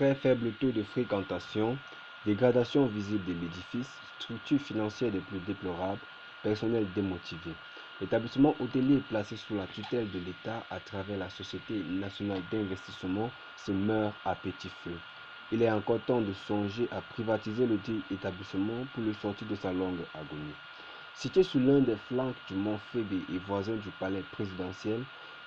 très faible taux de fréquentation, dégradation visible de l'édifice, structure financière des plus déplorables, personnel démotivé. L'établissement hôtelier placé sous la tutelle de l'État à travers la Société nationale d'investissement se meurt à petit feu. Il est encore temps de songer à privatiser le dit établissement pour le sortir de sa longue agonie. Situé sur l'un des flancs du mont Fébé et voisin du palais présidentiel,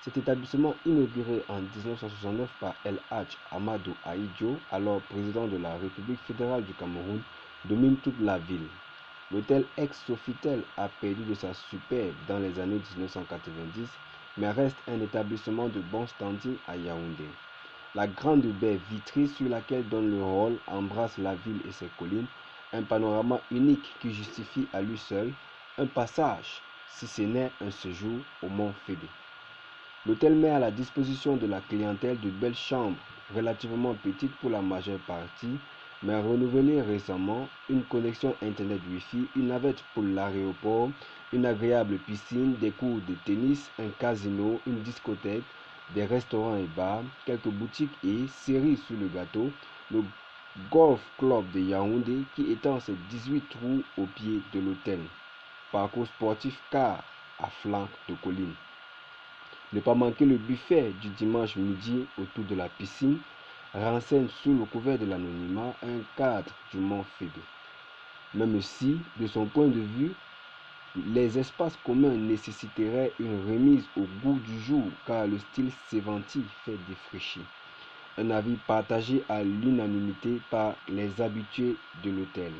cet établissement inauguré en 1969 par El Hadj Amadou Ahidjo, alors président de la République fédérale du Cameroun, domine toute la ville. L'hôtel ex-Sofitel a perdu de sa superbe dans les années 1990, mais reste un établissement de bon standing à Yaoundé. La grande baie vitrée sur laquelle donne le rôle embrasse la ville et ses collines, un panorama unique qui justifie à lui seul un passage, si ce n'est un séjour, au mont Fébé. L'hôtel met à la disposition de la clientèle de belles chambres, relativement petites pour la majeure partie, mais renouvelées récemment, une connexion Internet Wi-Fi, une navette pour l'aéroport, une agréable piscine, des cours de tennis, un casino, une discothèque, des restaurants et bars, quelques boutiques et, cerise sur le gâteau, le Golf Club de Yaoundé qui étend ses 18 trous au pied de l'hôtel. Parcours sportif car à flanc de colline. Ne pas manquer le buffet du dimanche midi autour de la piscine renseigne sous le couvert de l'anonymat un cadre du mont Fébé. Même si, de son point de vue, les espaces communs nécessiteraient une remise au goût du jour car le style Séventi fait défraîchir. Un avis partagé à l'unanimité par les habitués de l'hôtel.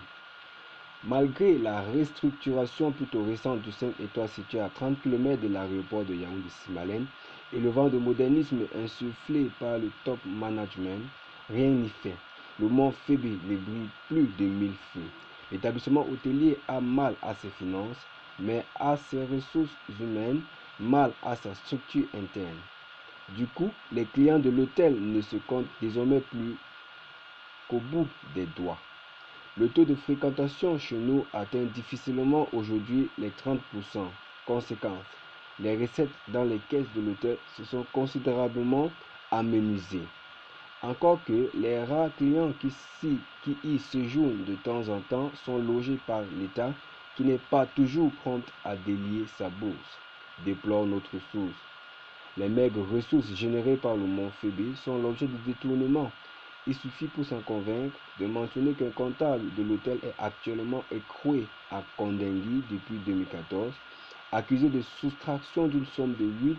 Malgré la restructuration plutôt récente du 5 étoiles situé à 30 km de l'aéroport de Yaoundé-Simalène et le vent de modernisme insufflé par le top management, rien n'y fait. Le mont Fébé ne brille plus de 1000 feux. L'établissement hôtelier a mal à ses finances, mais à ses ressources humaines, mal à sa structure interne. Du coup, les clients de l'hôtel ne se comptent désormais plus qu'au bout des doigts. Le taux de fréquentation chez nous atteint difficilement aujourd'hui les 30%. Conséquence, les recettes dans les caisses de l'hôtel se sont considérablement amenuisées. Encore que les rares clients qui y séjournent de temps en temps sont logés par l'État qui n'est pas toujours prompt à délier sa bourse, déplore notre source. Les maigres ressources générées par le mont Fébé sont l'objet de détournements. Il suffit pour s'en convaincre de mentionner qu'un comptable de l'hôtel est actuellement écroué à Kondengui depuis 2014, accusé de soustraction d'une somme de 8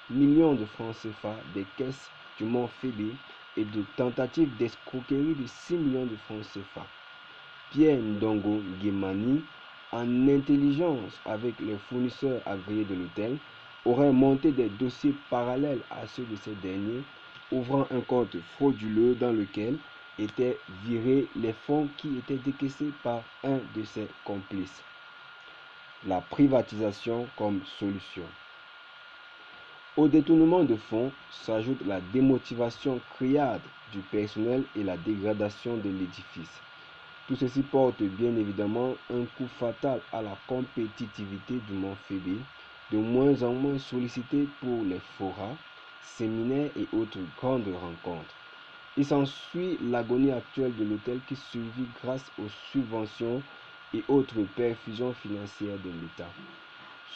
millions de francs CFA des caisses du mont Fébé et de tentative d'escroquerie de 6 millions de francs CFA. Pierre Ndongo Guémani, en intelligence avec les fournisseurs agréés de l'hôtel, aurait monté des dossiers parallèles à ceux de ces derniers, ouvrant un compte frauduleux dans lequel étaient virés les fonds qui étaient décaissés par un de ses complices. La privatisation comme solution. Au détournement de fonds s'ajoute la démotivation criarde du personnel et la dégradation de l'édifice. Tout ceci porte bien évidemment un coup fatal à la compétitivité du mont Fébé, de moins en moins sollicité pour les forats, séminaires et autres grandes rencontres. Il s'ensuit l'agonie actuelle de l'hôtel qui survit grâce aux subventions et autres perfusions financières de l'État.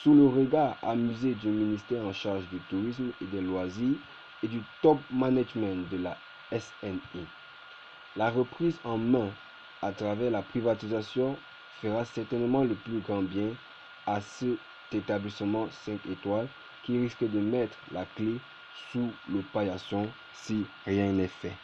Sous le regard amusé du ministère en charge du tourisme et des loisirs et du top management de la SNI. La reprise en main à travers la privatisation fera certainement le plus grand bien à cet établissement 5 étoiles qui risque de mettre la clé sous le paillasson si rien n'est fait.